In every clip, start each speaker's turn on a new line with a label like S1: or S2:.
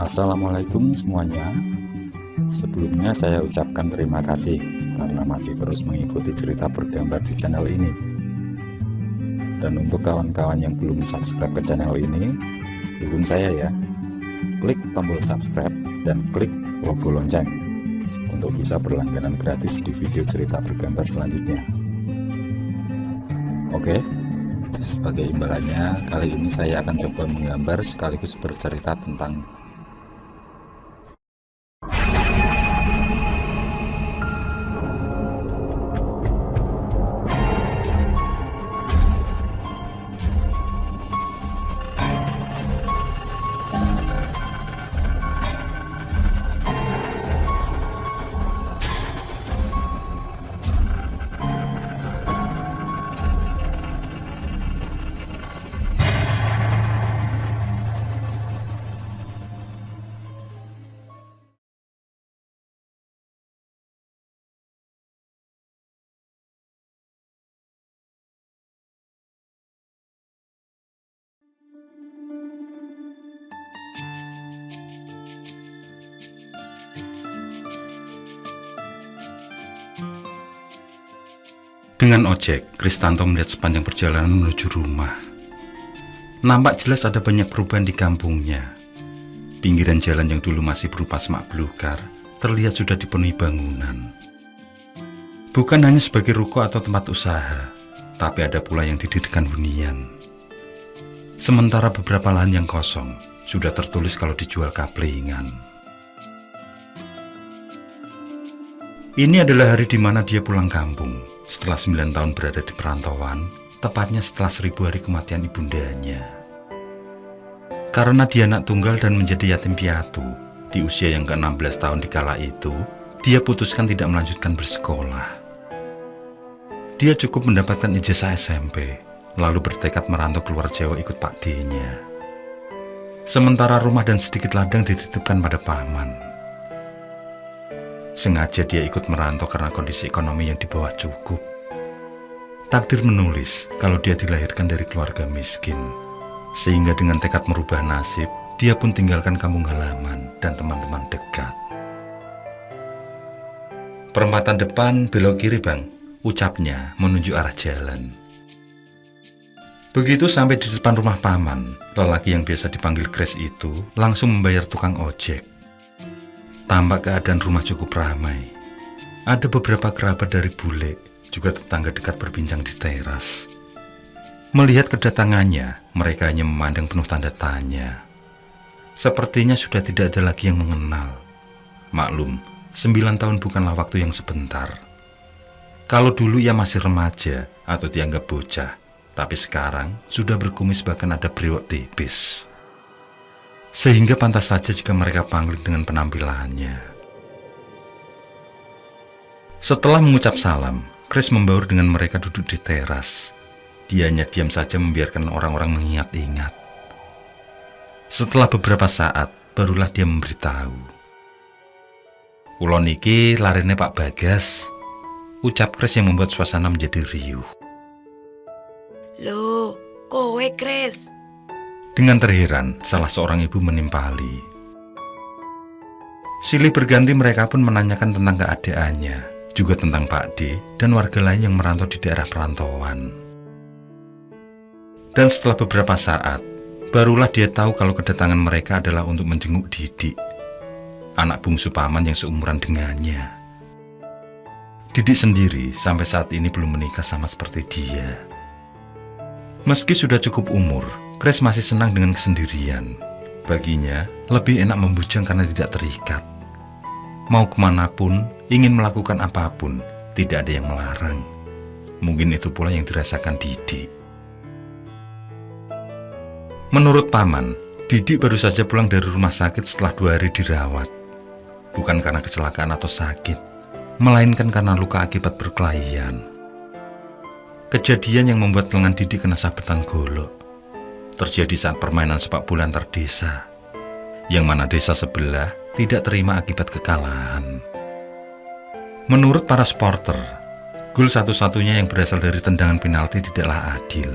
S1: Assalamualaikum semuanya. Sebelumnya saya ucapkan terima kasih karena masih terus mengikuti cerita bergambar di channel ini. Dan untuk kawan-kawan yang belum subscribe ke channel ini, dukung saya ya. Klik tombol subscribe dan klik logo lonceng untuk bisa berlangganan gratis di video cerita bergambar selanjutnya. Oke, sebagai imbalannya kali ini saya akan coba menggambar sekaligus bercerita tentang
S2: Dengan ojek, Kristanto melihat sepanjang perjalanan menuju rumah. Nampak jelas ada banyak perubahan di kampungnya. Pinggiran jalan yang dulu masih berupa semak belukar, terlihat sudah dipenuhi bangunan. Bukan hanya sebagai ruko atau tempat usaha, tapi ada pula yang didirikan hunian. Sementara beberapa lahan yang kosong, sudah tertulis kalau dijual kaplingan. Ini adalah hari di mana dia pulang kampung. Setelah 9 tahun berada di perantauan, tepatnya setelah 1000 hari kematian ibundanya. Karena dia anak tunggal dan menjadi yatim piatu, di usia yang ke-16 tahun di kala itu, dia putuskan tidak melanjutkan bersekolah. Dia cukup mendapatkan ijazah SMP, lalu bertekad merantau keluar Jawa ikut Pak D-nya. Sementara rumah dan sedikit ladang dititipkan pada paman. Sengaja dia ikut merantau karena kondisi ekonomi yang di bawah cukup. Takdir menulis kalau dia dilahirkan dari keluarga miskin. Sehingga dengan tekad merubah nasib, dia pun tinggalkan kampung halaman dan teman-teman dekat. Perempatan depan, belok kiri bang, ucapnya menunjuk arah jalan. Begitu sampai di depan rumah paman, lelaki yang biasa dipanggil Kres itu langsung membayar tukang ojek. Tampak keadaan rumah cukup ramai. Ada beberapa kerabat dari bule, juga tetangga dekat berbincang di teras. Melihat kedatangannya, mereka hanya memandang penuh tanda tanya. Sepertinya sudah tidak ada lagi yang mengenal. Maklum, 9 tahun bukanlah waktu yang sebentar. Kalau dulu ia masih remaja atau dianggap bocah, tapi sekarang sudah berkumis bahkan ada brewok tipis. Sehingga pantas saja jika mereka panggil dengan penampilannya. Setelah mengucap salam, Kris membaur dengan mereka duduk di teras. Dianya diam saja membiarkan orang-orang mengingat-ingat. Setelah beberapa saat, barulah dia memberitahu. "Kulon iki larene Pak Bagas," ucap Kris yang membuat suasana menjadi riuh.
S3: "Loh, kowe Kris?"
S2: Dengan terheran, salah seorang ibu menimpali. Silih berganti mereka pun menanyakan tentang keadaannya, juga tentang Pak D dan warga lain yang merantau di daerah perantauan. Dan setelah beberapa saat, barulah dia tahu kalau kedatangan mereka adalah untuk menjenguk Didik, anak bungsu paman yang seumuran dengannya. Didik sendiri sampai saat ini belum menikah sama seperti dia. Meski sudah cukup umur, Kris masih senang dengan kesendirian. Baginya, lebih enak membujang karena tidak terikat. Mau kemanapun, ingin melakukan apapun, tidak ada yang melarang. Mungkin itu pula yang dirasakan Didik. Menurut paman, Didik baru saja pulang dari rumah sakit setelah 2 hari dirawat. Bukan karena kecelakaan atau sakit, melainkan karena luka akibat perkelahian. Kejadian yang membuat lengan Didik kena sabetan golok terjadi saat permainan sepak bola antar desa, yang mana desa sebelah tidak terima akibat kekalahan. Menurut para supporter, gol satu-satunya yang berasal dari tendangan penalti tidaklah adil.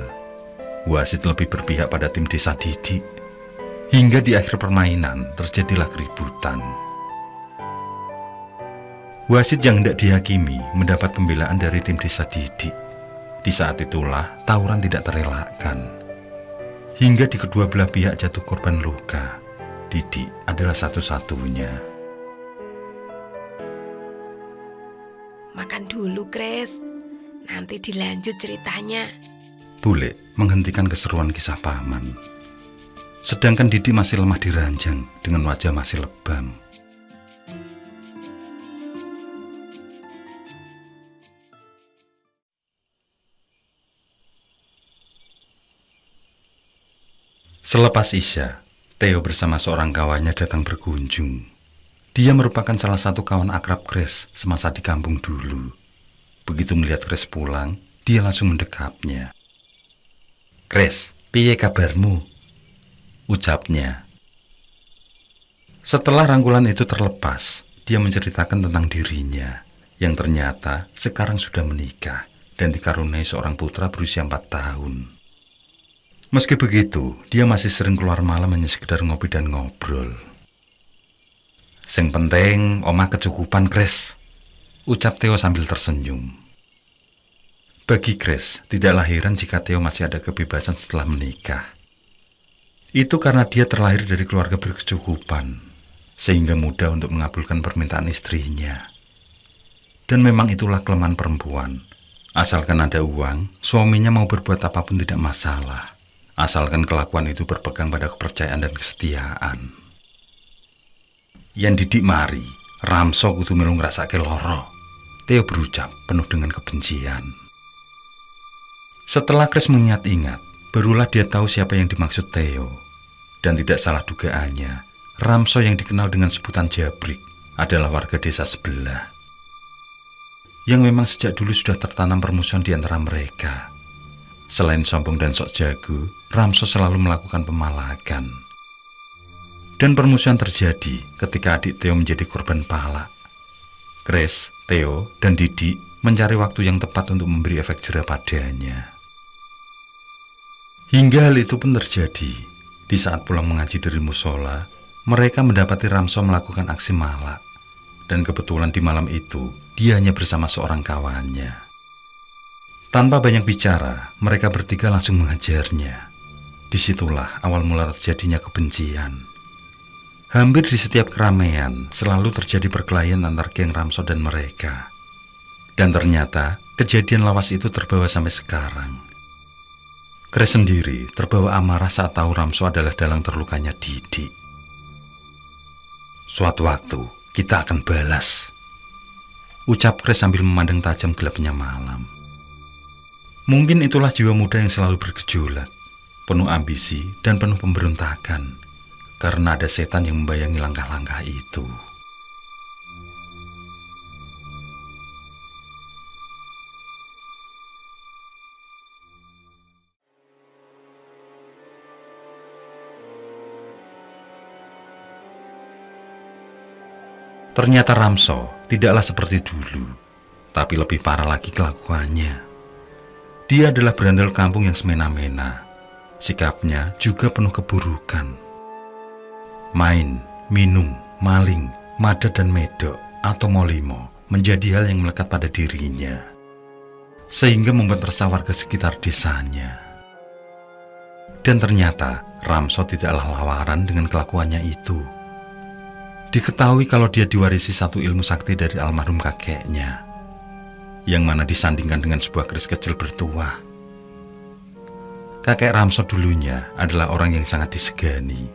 S2: Wasit lebih berpihak pada tim desa Didik. Hingga di akhir permainan terjadilah keributan. Wasit yang hendak dihakimi mendapat pembelaan dari tim desa Didik. Di saat itulah tawuran tidak terelakkan. Hingga di kedua belah pihak jatuh korban luka. Didik adalah satu-satunya.
S3: Makan dulu, Kres. Nanti dilanjut ceritanya.
S2: Bule menghentikan keseruan kisah paman. Sedangkan Didik masih lemah di ranjang dengan wajah masih lebam. Selepas Isya, Theo bersama seorang kawannya datang berkunjung. Dia merupakan salah satu kawan akrab Kres semasa di kampung dulu. Begitu melihat Kres pulang, dia langsung mendekapnya. "Kres, piye kabarmu?" ucapnya. Setelah rangkulan itu terlepas, dia menceritakan tentang dirinya, yang ternyata sekarang sudah menikah dan dikaruniai seorang putra berusia 4 tahun. Meski begitu, dia masih sering keluar malam hanya sekedar ngopi dan ngobrol. "Sing penting, omah kecukupan, Kres," ucap Theo sambil tersenyum. Bagi Kres, tidaklah heran jika Theo masih ada kebebasan setelah menikah. Itu karena dia terlahir dari keluarga berkecukupan, sehingga mudah untuk mengabulkan permintaan istrinya. Dan memang itulah kelemahan perempuan. Asalkan ada uang, suaminya mau berbuat apapun tidak masalah. Asalkan kelakuan itu berpegang pada kepercayaan dan kesetiaan. "Yen Didik mari, Ramso kudu melu ngrasake lara," Theo berucap penuh dengan kebencian. Setelah Kres mengingat-ingat, barulah dia tahu siapa yang dimaksud Theo. Dan tidak salah dugaannya, Ramso yang dikenal dengan sebutan Jabrik adalah warga desa sebelah. Yang memang sejak dulu sudah tertanam permusuhan di antara mereka. Selain sombong dan sok jago, Ramso selalu melakukan pemalakan. Dan permusuhan terjadi ketika adik Theo menjadi korban palak. Kres, Theo, dan Didik mencari waktu yang tepat untuk memberi efek jera padanya. Hingga hal itu pun terjadi. Di saat pulang mengaji dari musola, mereka mendapati Ramso melakukan aksi malak. Dan kebetulan di malam itu, dia hanya bersama seorang kawannya. Tanpa banyak bicara, mereka bertiga langsung menghajarnya. Disitulah awal mula terjadinya kebencian. Hampir di setiap keramaian, selalu terjadi perkelahian antar geng Ramso dan mereka. Dan ternyata, kejadian lawas itu terbawa sampai sekarang. Kres sendiri terbawa amarah saat tahu Ramso adalah dalang terlukanya Didik. "Suatu waktu kita akan balas," ucap Kres sambil memandang tajam gelapnya malam. Mungkin itulah jiwa muda yang selalu bergejolak, penuh ambisi dan penuh pemberontakan, karena ada setan yang membayangi langkah-langkah itu. Ternyata Ramso tidaklah seperti dulu, tapi lebih parah lagi kelakuannya. Dia adalah berandal kampung yang semena-mena. Sikapnya juga penuh keburukan. Main, minum, maling, mada dan medok atau molimo menjadi hal yang melekat pada dirinya, sehingga membuat resah warga sekitar desanya. Dan ternyata Ramso tidaklah lawaran dengan kelakuannya itu. Diketahui kalau dia diwarisi satu ilmu sakti dari almarhum kakeknya, yang mana disandingkan dengan sebuah keris kecil bertuah. Kakek Ramso dulunya adalah orang yang sangat disegani,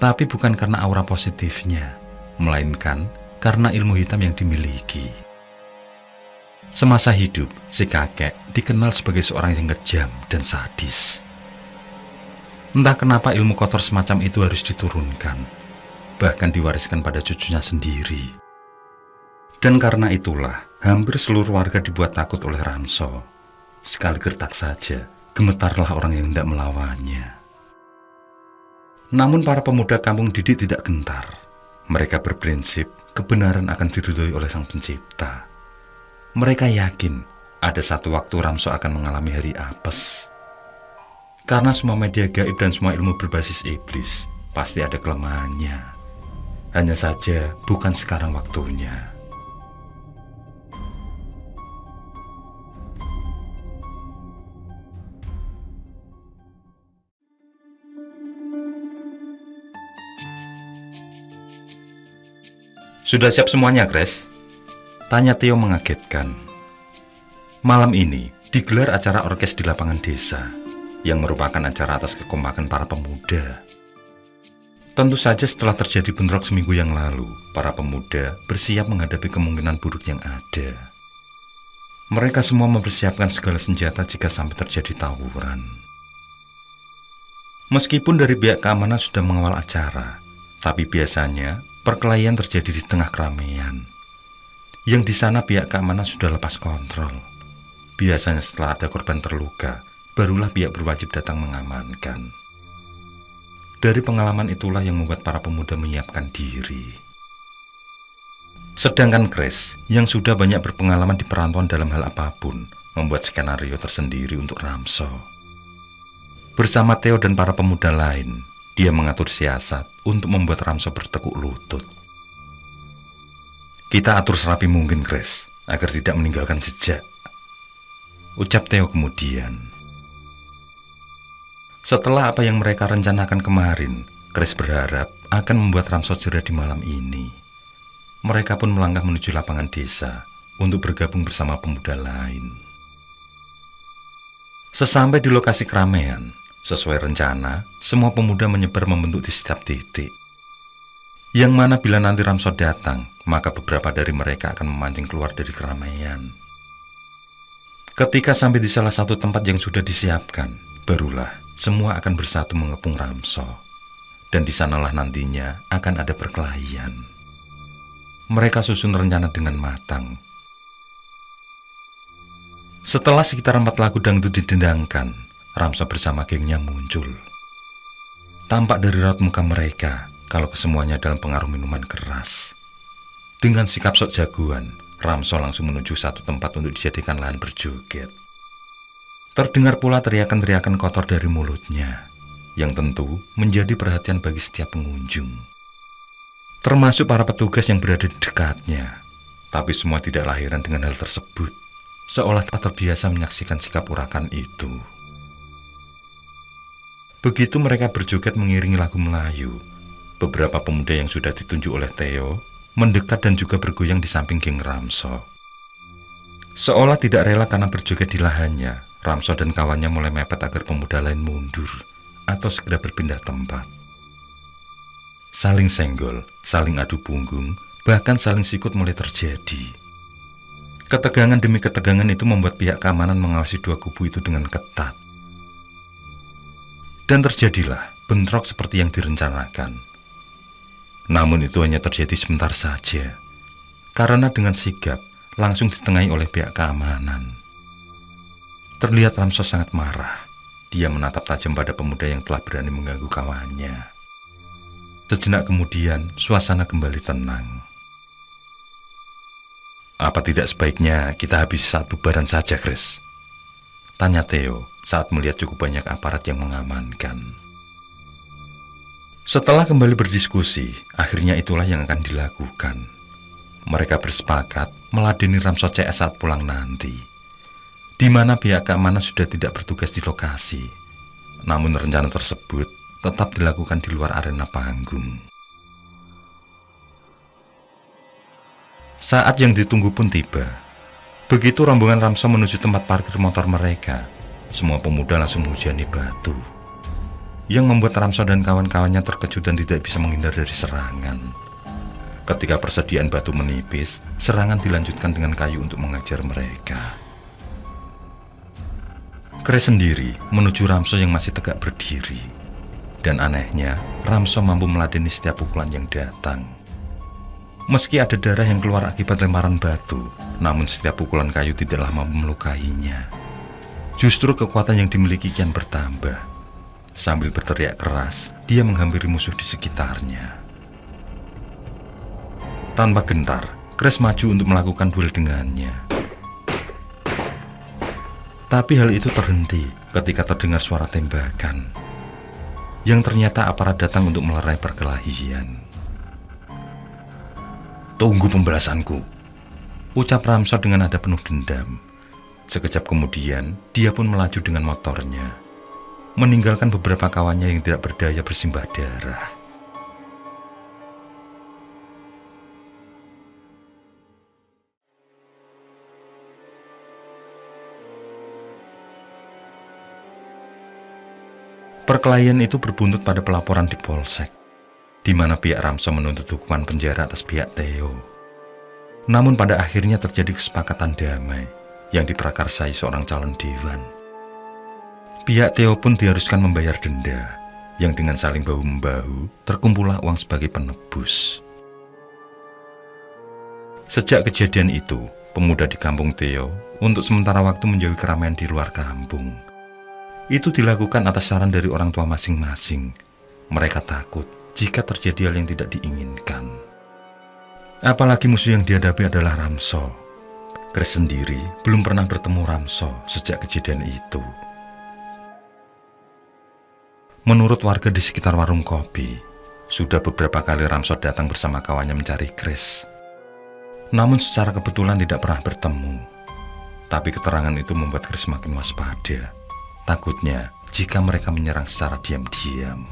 S2: tapi bukan karena aura positifnya, melainkan karena ilmu hitam yang dimiliki. Semasa hidup, si kakek dikenal sebagai seorang yang kejam dan sadis. Entah kenapa ilmu kotor semacam itu harus diturunkan, bahkan diwariskan pada cucunya sendiri. Dan karena itulah, hampir seluruh warga dibuat takut oleh Ramso. Sekali gertak saja, gemetarlah orang yang hendak melawannya. Namun para pemuda kampung Didik tidak gentar. Mereka berprinsip kebenaran akan diridhoi oleh Sang Pencipta. Mereka yakin ada satu waktu Ramso akan mengalami hari apes. Karena semua media gaib dan semua ilmu berbasis iblis pasti ada kelemahannya. Hanya saja bukan sekarang waktunya. Sudah siap semuanya, Grace? Tanya Theo mengagetkan. Malam ini digelar acara orkes di lapangan desa, yang merupakan acara atas kekompakan para pemuda. Tentu saja setelah terjadi bentrok seminggu yang lalu, para pemuda bersiap menghadapi kemungkinan buruk yang ada. Mereka semua mempersiapkan segala senjata jika sampai terjadi tawuran. Meskipun dari pihak keamanan sudah mengawal acara, tapi biasanya perkelahian terjadi di tengah keramaian, yang di sana pihak keamanan sudah lepas kontrol. Biasanya setelah ada korban terluka, barulah pihak berwajib datang mengamankan. Dari pengalaman itulah yang membuat para pemuda menyiapkan diri. Sedangkan Grace, yang sudah banyak berpengalaman di perantauan dalam hal apapun, membuat skenario tersendiri untuk Ramso. Bersama Theo dan para pemuda lain, dia mengatur siasat untuk membuat Ramso bertekuk lutut. Kita atur serapi mungkin, Grace, agar tidak meninggalkan jejak, ucap Theo kemudian. Setelah apa yang mereka rencanakan kemarin, Grace berharap akan membuat Ramso jera di malam ini. Mereka pun melangkah menuju lapangan desa untuk bergabung bersama pemuda lain. Sesampai di lokasi keramaian, sesuai rencana, semua pemuda menyebar membentuk di setiap titik. Yang mana bila nanti Ramso datang, maka beberapa dari mereka akan memancing keluar dari keramaian. Ketika sampai di salah satu tempat yang sudah disiapkan, barulah semua akan bersatu mengepung Ramso. Dan di sanalah nantinya akan ada perkelahian. Mereka susun rencana dengan matang. Setelah sekitar 4 lagu dangdut didendangkan, Ramso bersama gengnya muncul. Tampak dari raut muka mereka kalau kesemuanya dalam pengaruh minuman keras. Dengan sikap sok jagoan, Ramso langsung menuju satu tempat untuk dijadikan lahan berjoget. Terdengar pula teriakan-teriakan kotor dari mulutnya, yang tentu menjadi perhatian bagi setiap pengunjung. Termasuk para petugas yang berada di dekatnya. Tapi semua tidak heran dengan hal tersebut, seolah tak terbiasa menyaksikan sikap urakan itu. Begitu mereka berjoget mengiringi lagu Melayu, beberapa pemuda yang sudah ditunjuk oleh Theo mendekat dan juga bergoyang di samping geng Ramso. Seolah tidak rela karena berjoget di lahannya, Ramso dan kawannya mulai mepet agar pemuda lain mundur atau segera berpindah tempat. Saling senggol, saling adu punggung, bahkan saling sikut mulai terjadi. Ketegangan demi ketegangan itu membuat pihak keamanan mengawasi dua kubu itu dengan ketat. Dan terjadilah bentrok seperti yang direncanakan. Namun itu hanya terjadi sebentar saja, karena dengan sigap langsung ditengahi oleh pihak keamanan. Terlihat Ramso sangat marah. Dia menatap tajam pada pemuda yang telah berani mengganggu kawannya. Sejenak kemudian, suasana kembali tenang. Apa tidak sebaiknya kita habisi saat bubaran saja, Grace? Tanya Theo saat melihat cukup banyak aparat yang mengamankan. Setelah kembali berdiskusi, akhirnya itulah yang akan dilakukan. Mereka bersepakat meladeni Ramso CS saat pulang nanti, di mana pihak keamanan sudah tidak bertugas di lokasi. Namun rencana tersebut tetap dilakukan di luar arena panggung. Saat yang ditunggu pun tiba. Begitu rombongan Ramso menuju tempat parkir motor mereka, semua pemuda langsung menghujani batu, yang membuat Ramso dan kawan-kawannya terkejut dan tidak bisa menghindar dari serangan. Ketika persediaan batu menipis, serangan dilanjutkan dengan kayu untuk mengajar mereka. Grace sendiri menuju Ramso yang masih tegak berdiri. Dan anehnya, Ramso mampu meladeni setiap pukulan yang datang. Meski ada darah yang keluar akibat lemparan batu, namun setiap pukulan kayu tidaklah mampu melukainya. Justru kekuatan yang dimiliki kian bertambah. Sambil berteriak keras, dia menghampiri musuh di sekitarnya. Tanpa gentar, Grace maju untuk melakukan duel dengannya. Tapi hal itu terhenti ketika terdengar suara tembakan. yang ternyata aparat datang untuk melerai perkelahian. "Tunggu pembalasanku," ucap Ramso dengan nada penuh dendam. Sekejap kemudian, dia pun melaju dengan motornya, meninggalkan beberapa kawannya yang tidak berdaya bersimbah darah. Perkelahian itu berbuntut pada pelaporan di Polsek, di mana pihak Ramso menuntut hukuman penjara atas pihak Theo. Namun pada akhirnya terjadi kesepakatan damai yang diprakarsai seorang calon dewan. Pihak Theo pun diharuskan membayar denda, yang dengan saling bahu-membahu terkumpullah uang sebagai penebus. Sejak kejadian itu, pemuda di kampung Theo untuk sementara waktu menjauhi keramaian di luar kampung. Itu dilakukan atas saran dari orang tua masing-masing. Mereka takut jika terjadi hal yang tidak diinginkan. Apalagi musuh yang dihadapi adalah Ramso. Chris sendiri belum pernah bertemu Ramso sejak kejadian itu. Menurut warga di sekitar warung kopi, sudah beberapa kali Ramso datang bersama kawannya mencari Chris. Namun secara kebetulan tidak pernah bertemu. Tapi keterangan itu membuat Chris semakin waspada. Takutnya jika mereka menyerang secara diam-diam.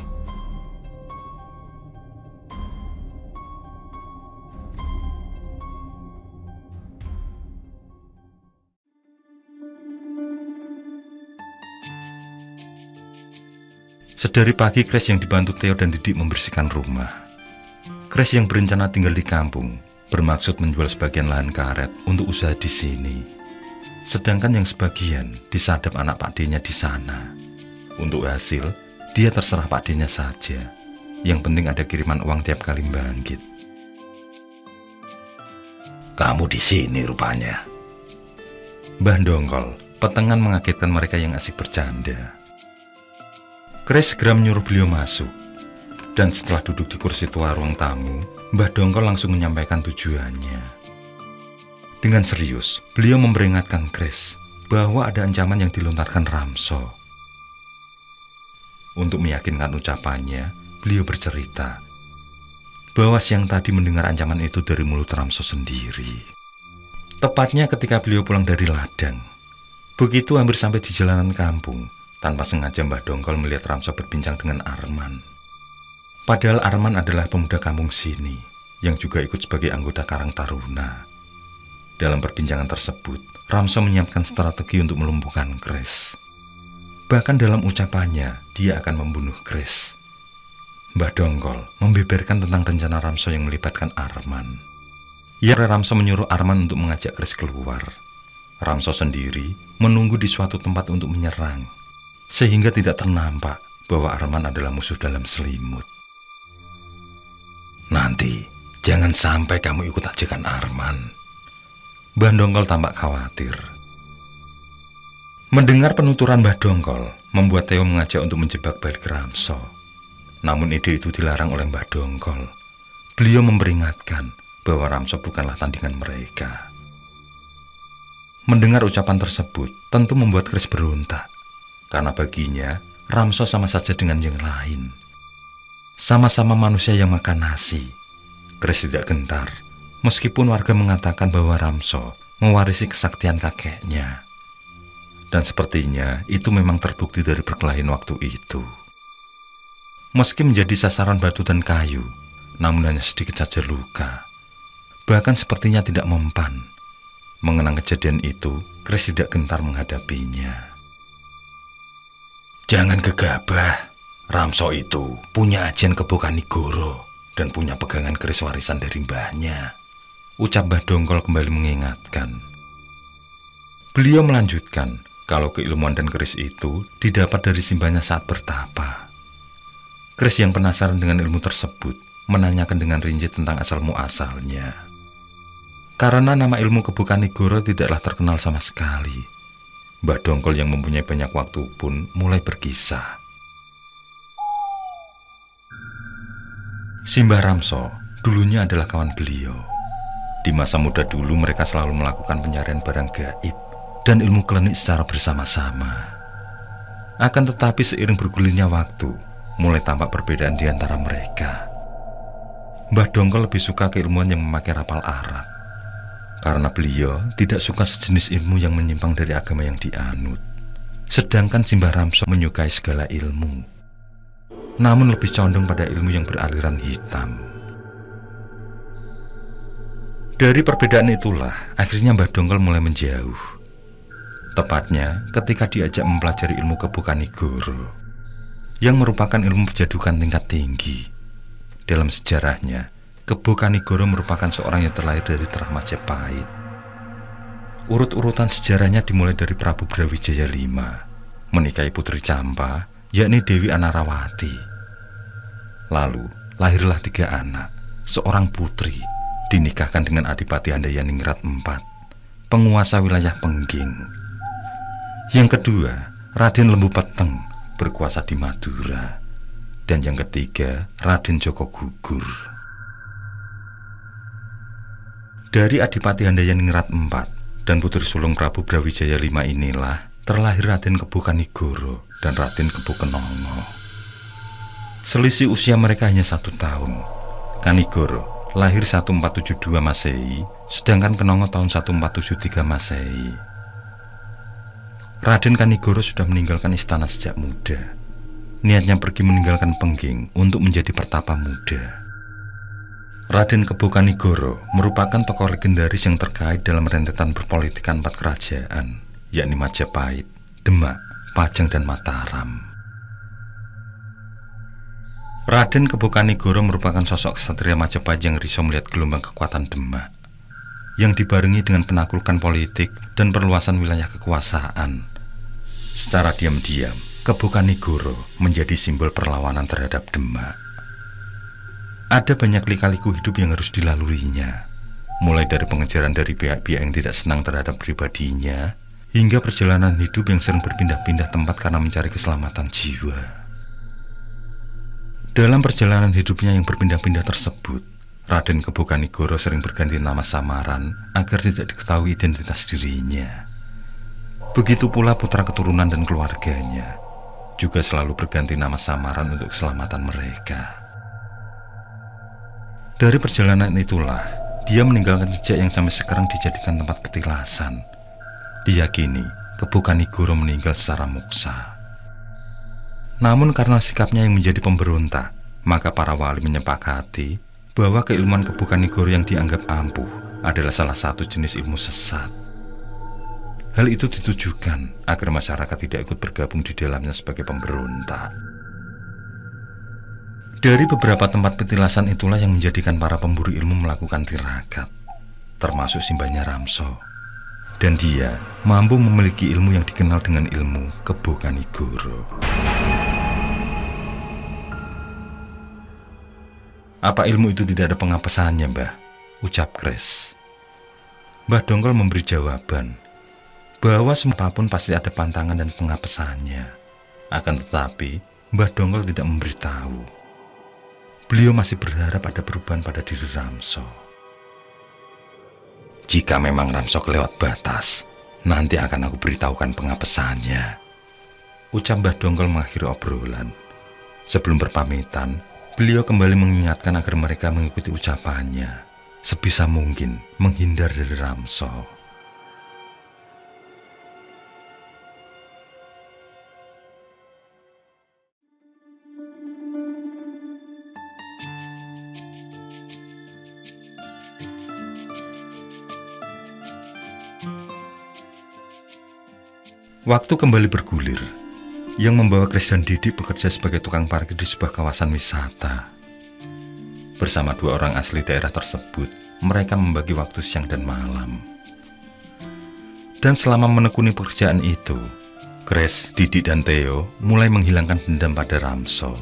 S2: Sedari pagi, Chris yang dibantu Theo dan Didik membersihkan rumah. Chris yang berencana tinggal di kampung bermaksud menjual sebagian lahan karet untuk usaha di sini. Sedangkan yang sebagian disadap anak Pak D-nya di sana. Untuk hasil, dia terserah Pak D-nya saja. Yang penting ada kiriman uang tiap kali bangkit. "Kamu di sini rupanya," Mbah Dongkol, petengan mengagetkan mereka yang asik bercanda. Chris segera menyuruh beliau masuk. Dan setelah duduk di kursi tua ruang tamu, Mbah Dongkol langsung menyampaikan tujuannya. Dengan serius, beliau memperingatkan Chris bahwa ada ancaman yang dilontarkan Ramso. Untuk meyakinkan ucapannya, beliau bercerita bahwa siang tadi mendengar ancaman itu dari mulut Ramso sendiri. Tepatnya ketika beliau pulang dari ladang. Begitu hampir sampai di jalanan kampung, tanpa sengaja Mbah Dongkol melihat Ramso berbincang dengan Arman. Padahal Arman adalah pemuda kampung sini, yang juga ikut sebagai anggota Karang Taruna. Dalam perbincangan tersebut, Ramso menyiapkan strategi untuk melumpuhkan Chris. Bahkan dalam ucapannya, dia akan membunuh Chris. Mbah Dongkol membeberkan tentang rencana Ramso yang melibatkan Arman. Ramso menyuruh Arman untuk mengajak Chris keluar. Ramso sendiri menunggu di suatu tempat untuk menyerang, sehingga tidak ternampak bahwa Arman adalah musuh dalam selimut. "Nanti, jangan sampai kamu ikut ajakan Arman," Mbah Dongkol tampak khawatir. Mendengar penuturan Mbah Dongkol, membuat Theo mengajak untuk menjebak balik Ramso. Namun ide itu dilarang oleh Mbah Dongkol. Beliau memperingatkan bahwa Ramso bukanlah tandingan mereka. Mendengar ucapan tersebut, tentu membuat Chris berontak. Karena baginya, Ramso sama saja dengan yang lain. Sama-sama manusia yang makan nasi. Chris tidak gentar. Meskipun warga mengatakan bahwa Ramso mewarisi kesaktian kakeknya. Dan sepertinya itu memang terbukti dari perkelahian waktu itu. Meski menjadi sasaran batu dan kayu, namun hanya sedikit saja luka. Bahkan sepertinya tidak mempan. Mengenang kejadian itu, Chris tidak gentar menghadapinya. "Jangan gegabah. Ramso itu punya ajian Kebo Kanigoro dan punya pegangan keris warisan dari mbahnya," ucap Mbah Dongkol kembali mengingatkan. Beliau melanjutkan kalau keilmuan dan keris itu didapat dari simbahnya saat bertapa. Chris yang penasaran dengan ilmu tersebut menanyakan dengan rinci tentang asal muasalnya. Karena nama ilmu Kebo Kanigoro tidaklah terkenal sama sekali, Mbah Dongkol yang mempunyai banyak waktu pun mulai berkisah. Simbah Ramso dulunya adalah kawan beliau. Di masa muda dulu mereka selalu melakukan pencarian barang gaib dan ilmu klinik secara bersama-sama. Akan tetapi seiring bergulirnya waktu, mulai tampak perbedaan di antara mereka. Mbah Dongkol lebih suka keilmuan yang memakai rapal Arab, karena beliau tidak suka sejenis ilmu yang menyimpang dari agama yang dianut. Sedangkan Simbah Ramso menyukai segala ilmu, namun lebih condong pada ilmu yang beraliran hitam. Dari perbedaan itulah akhirnya Mbah Dongkol mulai menjauh. Tepatnya ketika diajak mempelajari ilmu Kebokanigoro, yang merupakan ilmu pejadukan tingkat tinggi. Dalam sejarahnya, Kebokanigoro merupakan seorang yang terlahir dari terah Majapahit. Urut-urutan sejarahnya dimulai dari Prabu Brawijaya V menikahi putri Campa, yakni Dewi Anarawati. Lalu lahirlah 3 anak. Seorang putri dinikahkan dengan Adipati Handayaningrat IV, penguasa wilayah Pengging. Yang kedua, Raden Lembu Peteng, berkuasa di Madura. Dan yang ketiga, Raden Joko Gugur. Dari Adipati Handayaningrat IV dan putri sulung Prabu Brawijaya V inilah terlahir Raden Kebokanigoro dan Raden Kebokenongo. Selisih usia mereka hanya 1 tahun. Kanigoro lahir 1472 Masehi, sedangkan Kenongo tahun 1473 Masehi. Raden Kanigoro sudah meninggalkan istana sejak muda. Niatnya pergi meninggalkan Pengging untuk menjadi pertapa muda. Raden Kebokanigoro merupakan tokoh legendaris yang terkait dalam rentetan perpolitikan 4 kerajaan, yakni Majapahit, Demak, Pajang, dan Mataram. Raden Kebokanigoro merupakan sosok ksatria Majapahit yang risau melihat gelombang kekuatan Demak, yang dibarengi dengan penaklukan politik dan perluasan wilayah kekuasaan. Secara diam-diam, Kebokanigoro menjadi simbol perlawanan terhadap Demak. Ada banyak lika-liku hidup yang harus dilaluinya, mulai dari pengejaran dari pihak-pihak yang tidak senang terhadap pribadinya, hingga perjalanan hidup yang sering berpindah-pindah tempat karena mencari keselamatan jiwa. Dalam perjalanan hidupnya yang berpindah-pindah tersebut, Raden Kebokanigoro sering berganti nama samaran agar tidak diketahui identitas dirinya. Begitu pula putra keturunan dan keluarganya juga selalu berganti nama samaran untuk keselamatan mereka. Dari perjalanan itulah dia meninggalkan jejak yang sampai sekarang dijadikan tempat petilasan. Diyakini Kebokanigoro meninggal secara moksa. Namun karena sikapnya yang menjadi pemberontak, maka para wali menyepakati bahwa keilmuan Kebokanigoro yang dianggap ampuh adalah salah satu jenis ilmu sesat. Hal itu ditujukan agar masyarakat tidak ikut bergabung di dalamnya sebagai pemberontak. Dari beberapa tempat petilasan itulah yang menjadikan para pemburu ilmu melakukan tirakat, termasuk simbahnya Ramso. Dan dia mampu memiliki ilmu yang dikenal dengan ilmu Kebokanigoro. Apa ilmu itu tidak ada pengapesannya, Mbah? Ucap Kres. Mbah Dongkol memberi jawaban bahwa siapapun pasti ada pantangan dan pengapesannya. Akan tetapi, Mbah Dongkol tidak memberitahu. Beliau masih berharap ada perubahan pada diri Ramso. Jika memang Ramso kelewat batas, nanti akan aku beritahukan pengapesannya, ucap Mbah Dongkol mengakhiri obrolan. Sebelum berpamitan, beliau kembali mengingatkan agar mereka mengikuti ucapannya, sebisa mungkin menghindar dari Ramso. Waktu kembali bergulir, yang membawa Kres dan Didi bekerja sebagai tukang parkir di sebuah kawasan wisata. Bersama 2 orang asli daerah tersebut, mereka membagi waktu siang dan malam. Dan selama menekuni pekerjaan itu, Kres, Didi, dan Theo mulai menghilangkan dendam pada Ramso.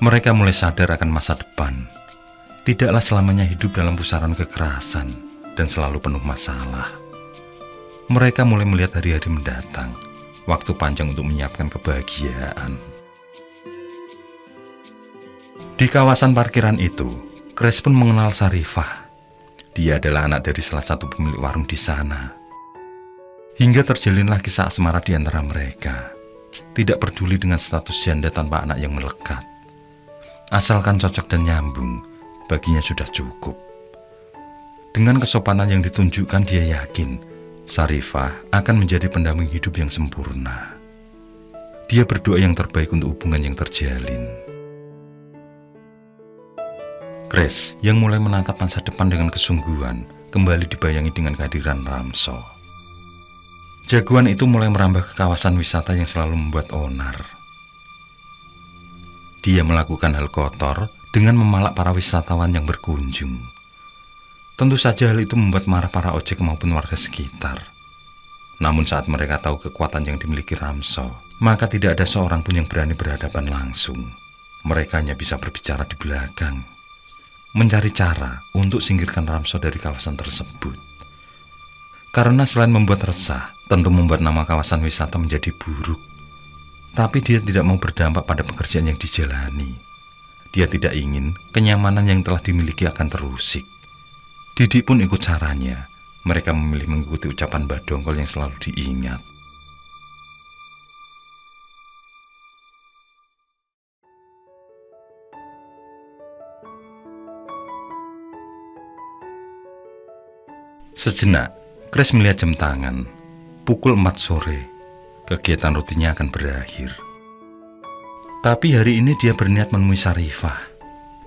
S2: Mereka mulai sadar akan masa depan. Tidaklah selamanya hidup dalam pusaran kekerasan dan selalu penuh masalah. Mereka mulai melihat hari-hari mendatang, waktu panjang untuk menyiapkan kebahagiaan. Di kawasan parkiran itu, Kres pun mengenal Sarifah. Dia adalah anak dari salah satu pemilik warung di sana. Hingga terjalinlah kisah asmara di antara mereka. tidak peduli dengan status janda tanpa anak yang melekat. Asalkan cocok dan nyambung, baginya sudah cukup. Dengan kesopanan yang ditunjukkan, dia yakin Sarifah akan menjadi pendamping hidup yang sempurna. Dia berdoa yang terbaik untuk hubungan yang terjalin. Grace yang mulai menatap masa depan dengan kesungguhan kembali dibayangi dengan kehadiran Ramso. Jagoan itu mulai merambah ke kawasan wisata yang selalu membuat onar. Dia melakukan hal kotor dengan memalak para wisatawan yang berkunjung. Tentu saja hal itu membuat marah para ojek maupun warga sekitar. Namun saat mereka tahu kekuatan yang dimiliki Ramso, maka tidak ada seorang pun yang berani berhadapan langsung. Mereka hanya bisa berbicara di belakang, mencari cara untuk singkirkan Ramso dari kawasan tersebut. Karena selain membuat resah, tentu membuat nama kawasan wisata menjadi buruk. Tapi dia tidak mau berdampak pada pekerjaan yang dijalani. Dia tidak ingin kenyamanan yang telah dimiliki akan terusik. Didik pun ikut caranya. Mereka memilih mengikuti ucapan Mbah Dongkol yang selalu diingat. Sejenak, Grace melihat jam tangan. Pukul 4 sore, kegiatan rutinnya akan berakhir. Tapi hari ini dia berniat menemui Sarifah.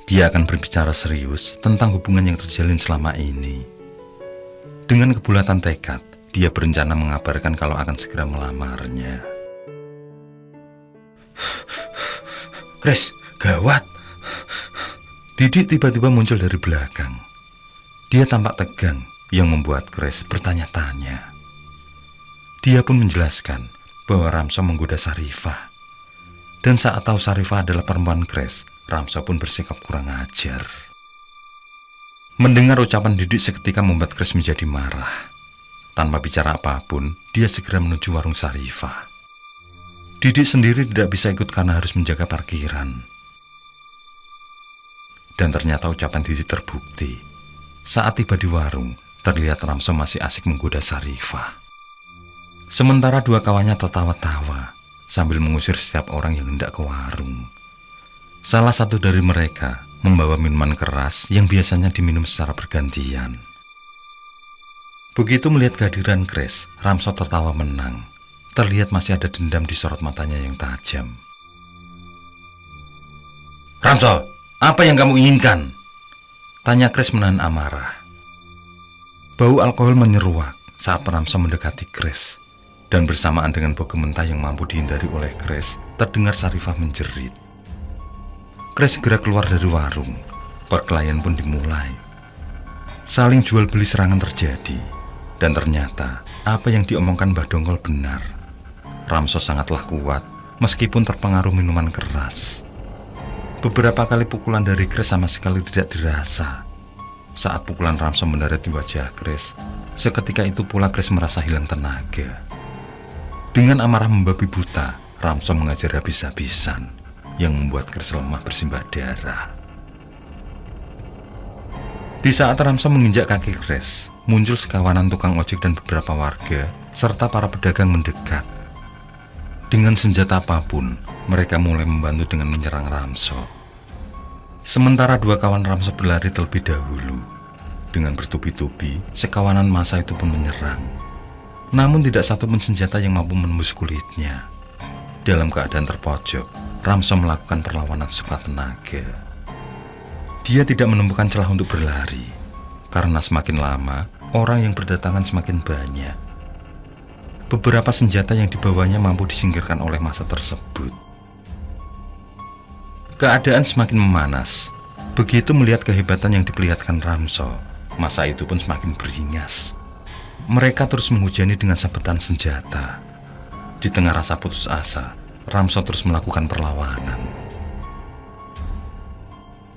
S2: Dia akan berbicara serius tentang hubungan yang terjalin selama ini. Dengan kebulatan tekad, dia berencana mengabarkan kalau akan segera melamarnya. Grace, gawat! Didik tiba-tiba muncul dari belakang. Dia tampak tegang, yang membuat Grace bertanya-tanya. Dia pun menjelaskan bahwa Ramso menggoda Sarifah. Dan saat tahu Sarifah adalah perempuan Grace, Ramso pun bersikap kurang ajar. Mendengar ucapan Didik seketika membuat Grace menjadi marah. Tanpa bicara apapun, dia segera menuju warung Sarifah. Didik sendiri tidak bisa ikut karena harus menjaga parkiran. Dan ternyata ucapan Didik terbukti. Saat tiba di warung, terlihat Ramso masih asik menggoda Sarifah. Sementara dua kawannya tertawa-tawa sambil mengusir setiap orang yang hendak ke warung. Salah satu dari mereka membawa minuman keras yang biasanya diminum secara bergantian. Begitu melihat kehadiran Grace, Ramso tertawa menang. Terlihat masih ada dendam di sorot matanya yang tajam. Ramso, apa yang kamu inginkan? Tanya Grace menahan amarah. Bau alkohol menyeruak saat Ramso mendekati Grace. Dan bersamaan dengan bau mentah yang mampu dihindari oleh Grace, terdengar Sarifah menjerit. Grace segera keluar dari warung. Perkelahian pun dimulai. Saling jual beli serangan terjadi. Dan ternyata apa yang diomongkan Mbah Dongkol benar. Ramso sangatlah kuat meskipun terpengaruh minuman keras. Beberapa kali pukulan dari Grace sama sekali tidak dirasa. Saat pukulan Ramso mendarat di wajah Grace, seketika itu pula Grace merasa hilang tenaga. Dengan amarah membabi buta, Ramso mengajar habis-habisan yang membuat Grace lemah bersimbah darah. Di saat Ramso menginjak kaki Grace, muncul sekawanan tukang ojek dan beberapa warga serta para pedagang mendekat. Dengan senjata apapun, mereka mulai membantu dengan menyerang Ramso. Sementara dua kawan Ramso berlari terlebih dahulu. Dengan bertubi-tubi, sekawanan massa itu pun menyerang. Namun tidak satu pun senjata yang mampu menembus kulitnya. Dalam keadaan terpojok, Ramso melakukan perlawanan sekuat tenaga. Dia tidak menemukan celah untuk berlari, karena semakin lama, orang yang berdatangan semakin banyak. Beberapa senjata yang dibawanya mampu disingkirkan oleh massa tersebut. Keadaan semakin memanas. Begitu melihat kehebatan yang diperlihatkan Ramso, massa itu pun semakin beringas. Mereka terus menghujani dengan sabetan senjata. Di tengah rasa putus asa, Ramso terus melakukan perlawanan.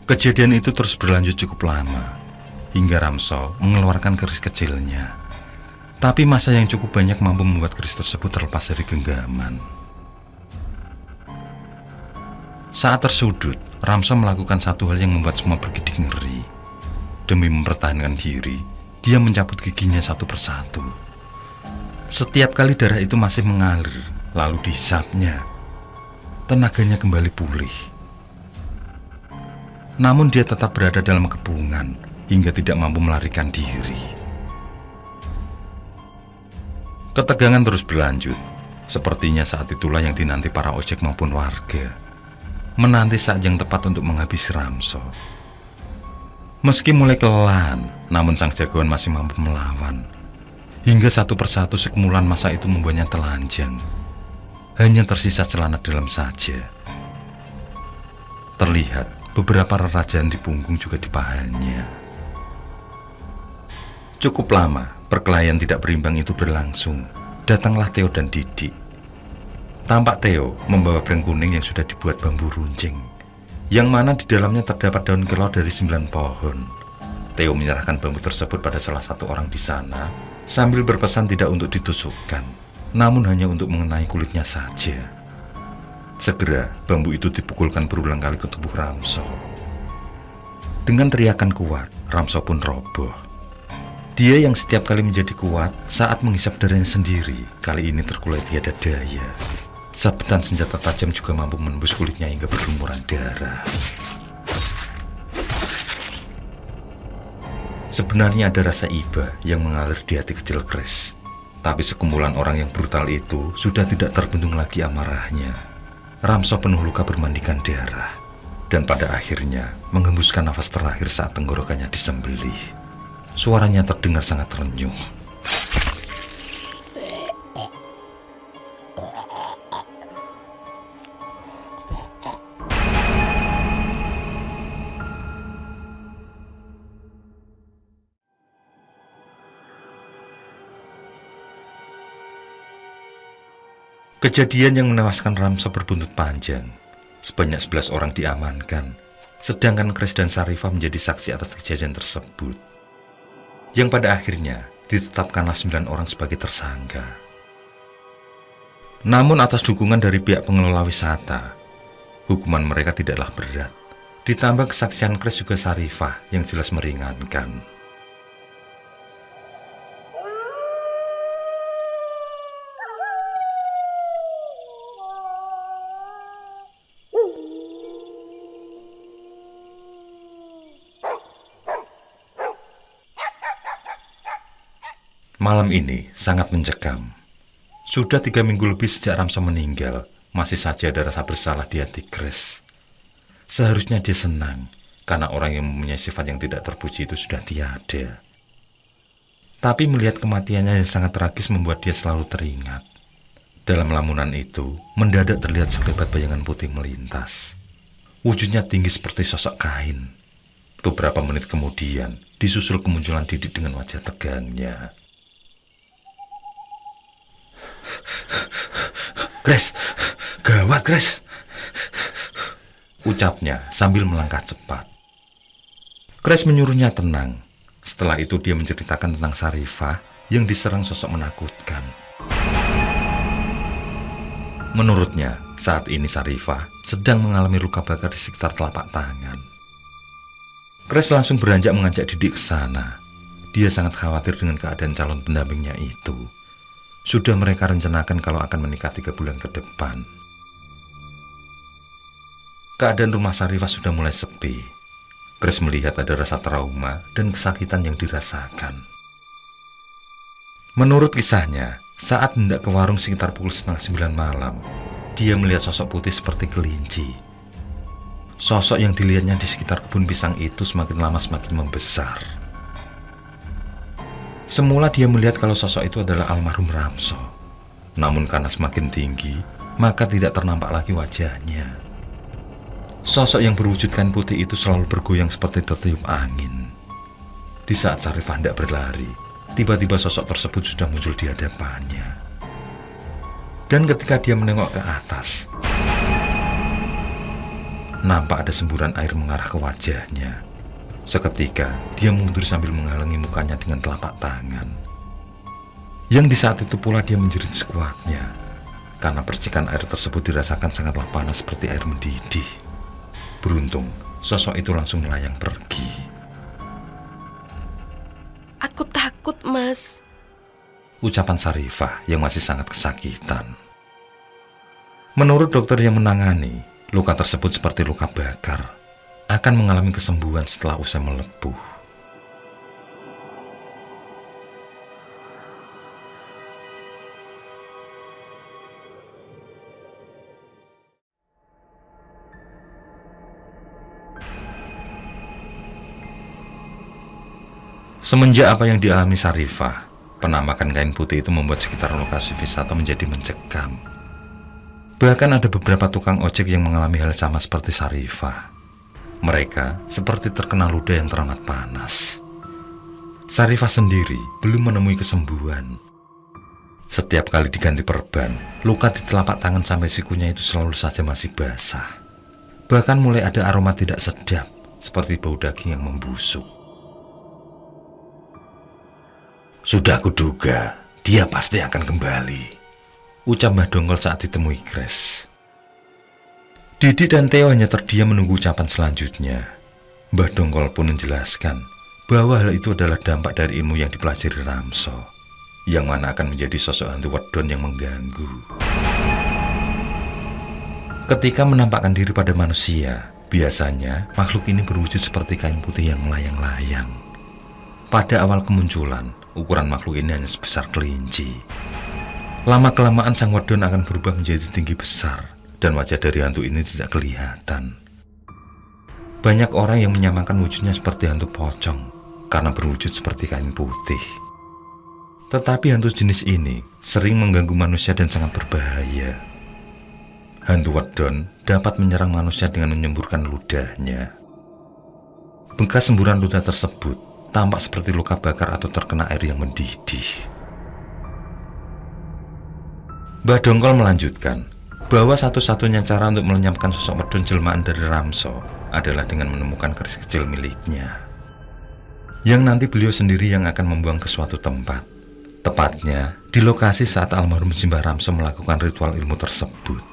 S2: Kejadian itu terus berlanjut cukup lama, hingga Ramso mengeluarkan keris kecilnya. Tapi massa yang cukup banyak mampu membuat keris tersebut terlepas dari genggaman. Saat tersudut, Ramso melakukan satu hal yang membuat semua bergidik ngeri. Demi mempertahankan diri, dia mencabut giginya satu persatu. Setiap kali darah itu masih mengalir, lalu dihisapnya. Tenaganya kembali pulih. Namun dia tetap berada dalam kepungan hingga tidak mampu melarikan diri. Ketegangan terus berlanjut. Sepertinya saat itulah yang dinanti para ojek maupun warga. Menanti saat yang tepat untuk menghabisi Ramso. Meski mulai kelelahan, namun sang jagoan masih mampu melawan. Hingga satu persatu sekumulan massa itu membuatnya telanjang. Hanya tersisa celana dalam saja. Terlihat beberapa rerajaan di punggung juga di pahanya. Cukup lama perkelahian tidak berimbang itu berlangsung. Datanglah Theo dan Didik. Tampak Theo membawa breng kuning yang sudah dibuat bambu runcing, yang mana di dalamnya terdapat daun kelor dari 9 pohon. Theo menyerahkan bambu tersebut pada salah satu orang di sana, sambil berpesan tidak untuk ditusukkan, namun hanya untuk mengenai kulitnya saja. Segera bambu itu dipukulkan berulang kali ke tubuh Ramso. Dengan teriakan kuat, Ramso pun roboh. Dia yang setiap kali menjadi kuat saat menghisap darahnya sendiri, kali ini terkulai tiada daya. Sabetan senjata tajam juga mampu menembus kulitnya hingga berlumuran darah. Sebenarnya ada rasa iba yang mengalir di hati kecil Chris. Tapi sekumpulan orang yang brutal itu sudah tidak terbendung lagi amarahnya. Ramso penuh luka bermandikan darah. Dan pada akhirnya menghembuskan nafas terakhir saat tenggorokannya disembelih. Suaranya terdengar sangat renyuh. Kejadian yang menewaskan Ramso berbuntut panjang. Sebanyak 11 orang diamankan, sedangkan Chris dan Sarifah menjadi saksi atas kejadian tersebut. Yang pada akhirnya ditetapkanlah 9 orang sebagai tersangka. Namun atas dukungan dari pihak pengelola wisata, hukuman mereka tidaklah berat. Ditambah kesaksian Chris juga Sarifah yang jelas meringankan. Malam ini sangat mencekam. Sudah 3 minggu lebih sejak Ramso meninggal, masih saja ada rasa bersalah di hati Chris. Seharusnya dia senang, karena orang yang mempunyai sifat yang tidak terpuji itu sudah tiada. Tapi melihat kematiannya yang sangat tragis membuat dia selalu teringat. Dalam lamunan itu, mendadak terlihat sekelebat bayangan putih melintas. Wujudnya tinggi seperti sosok kain. Beberapa menit kemudian, disusul kemunculan Didik dengan wajah tegangnya. "Chris, gawat Chris," ucapnya sambil melangkah cepat. Chris menyuruhnya tenang. Setelah itu dia menceritakan tentang Sarifah yang diserang sosok menakutkan. Menurutnya, saat ini Sarifah sedang mengalami luka bakar di sekitar telapak tangan. Chris langsung beranjak mengajak Didik ke sana. Dia sangat khawatir dengan keadaan calon pendampingnya itu. Sudah mereka rencanakan kalau akan menikah 3 bulan ke depan. Keadaan rumah Sarifah sudah mulai sepi. Chris melihat ada rasa trauma dan kesakitan yang dirasakan. Menurut kisahnya, saat hendak ke warung sekitar pukul 8:30 malam, dia melihat sosok putih seperti kelinci. Sosok yang dilihatnya di sekitar kebun pisang itu semakin lama semakin membesar. Semula dia melihat kalau sosok itu adalah almarhum Ramso. Namun karena semakin tinggi, maka tidak ternampak lagi wajahnya. Sosok yang berwujud kain putih itu selalu bergoyang seperti tertiup angin. Di saat Sarifah hendak berlari, tiba-tiba sosok tersebut sudah muncul di hadapannya. Dan ketika dia menengok ke atas, nampak ada semburan air mengarah ke wajahnya. Seketika, dia mundur sambil menghalangi mukanya dengan telapak tangan. Yang di saat itu pula dia menjerit sekuatnya, karena percikan air tersebut dirasakan sangatlah panas seperti air mendidih. Beruntung, sosok itu langsung melayang pergi.
S3: Aku takut, Mas.
S2: Ucapan Sarifah yang masih sangat kesakitan. Menurut dokter yang menangani, luka tersebut seperti luka bakar, akan mengalami kesembuhan setelah usai melepuh. Semenjak apa yang dialami Sarifah, penampakan kain putih itu membuat sekitar lokasi wisata menjadi mencekam. Bahkan ada beberapa tukang ojek yang mengalami hal sama seperti Sarifah. Mereka seperti terkena ludah yang teramat panas. Sarifah sendiri belum menemui kesembuhan. Setiap kali diganti perban, luka di telapak tangan sampai sikunya itu selalu saja masih basah. Bahkan mulai ada aroma tidak sedap, seperti bau daging yang membusuk. Sudah kuduga, dia pasti akan kembali, ucap Mbah Dongkol saat ditemui Grace. Didi dan Theo hanya terdiam menunggu ucapan selanjutnya. Mbah Dongkol pun menjelaskan bahwa hal itu adalah dampak dari ilmu yang dipelajari Ramso, yang mana akan menjadi sosok hantu wedon yang mengganggu. Ketika menampakkan diri pada manusia, biasanya makhluk ini berwujud seperti kain putih yang melayang-layang. Pada awal kemunculan, ukuran makhluk ini hanya sebesar kelinci. Lama-kelamaan sang wedon akan berubah menjadi tinggi besar, dan wajah dari hantu ini tidak kelihatan. Banyak orang yang menyamakan wujudnya seperti hantu pocong, karena berwujud seperti kain putih. Tetapi hantu jenis ini sering mengganggu manusia dan sangat berbahaya. Hantu wedon dapat menyerang manusia dengan menyemburkan ludahnya. Bekas semburan ludah tersebut tampak seperti luka bakar atau terkena air yang mendidih. Mbah Dongkol melanjutkan bahwa satu-satunya cara untuk melenyapkan sosok wedon jelmaan dari Ramso adalah dengan menemukan keris kecil miliknya, yang nanti beliau sendiri yang akan membuang ke suatu tempat, tepatnya di lokasi saat almarhum Simbah Ramso melakukan ritual ilmu tersebut.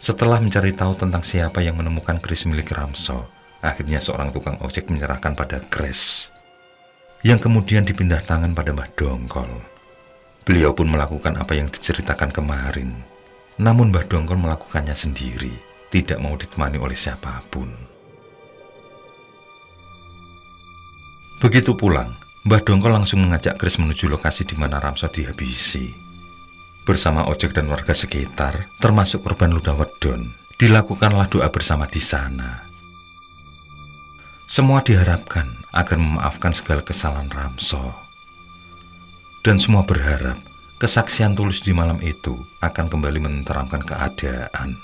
S2: Setelah mencari tahu tentang siapa yang menemukan keris milik Ramso, akhirnya seorang tukang ojek menyerahkan pada Grace, yang kemudian dipindah tangan pada Mbah Dongkol. Beliau pun melakukan apa yang diceritakan kemarin, namun Mbah Dongkol melakukannya sendiri, tidak mau ditemani oleh siapapun. Begitu pulang, Mbah Dongkol langsung mengajak Grace menuju lokasi di mana Ramso dihabisi. Bersama ojek dan warga sekitar, termasuk korban ludah wedon, dilakukanlah doa bersama di sana. Semua diharapkan agar memaafkan segala kesalahan Ramso. Dan semua berharap kesaksian tulus di malam itu akan kembali menenteramkan keadaan.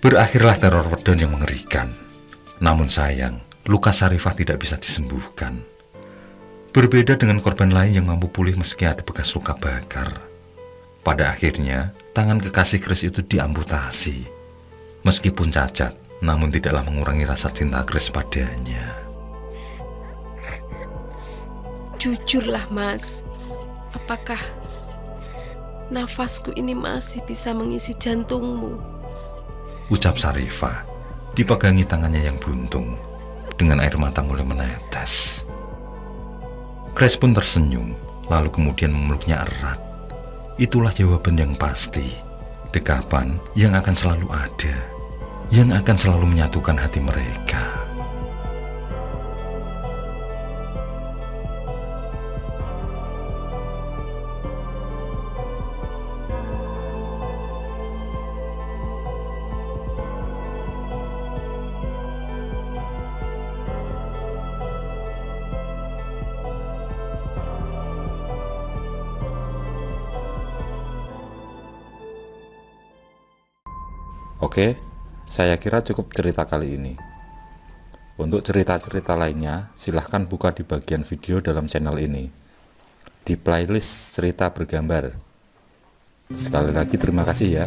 S2: Berakhirlah teror wedon yang mengerikan. Namun sayang, luka Sarifah tidak bisa disembuhkan. Berbeda dengan korban lain yang mampu pulih meski ada bekas luka bakar. Pada akhirnya, tangan kekasih Grace itu diamputasi. Meskipun cacat, namun tidaklah mengurangi rasa cinta Grace padanya.
S3: Jujurlah Mas, apakah nafasku ini masih bisa mengisi jantungmu?
S2: Ucap Sarifah, dipegangi tangannya yang buntung, dengan air mata mulai menetes. Grace pun tersenyum, lalu kemudian memeluknya erat. Itulah jawaban yang pasti, dekapan yang akan selalu ada, yang akan selalu menyatukan hati mereka.
S1: Oke, saya kira cukup cerita kali ini. Untuk cerita-cerita lainnya, silahkan buka di bagian video dalam channel ini, di playlist cerita bergambar. Sekali lagi terima kasih ya.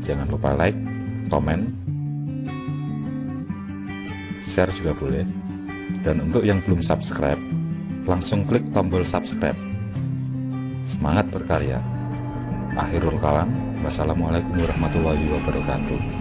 S1: Jangan lupa like, komen, share juga boleh. Dan untuk yang belum subscribe, langsung klik tombol subscribe. Semangat berkarya. Akhirul kalam. Wassalamualaikum warahmatullahi wabarakatuh.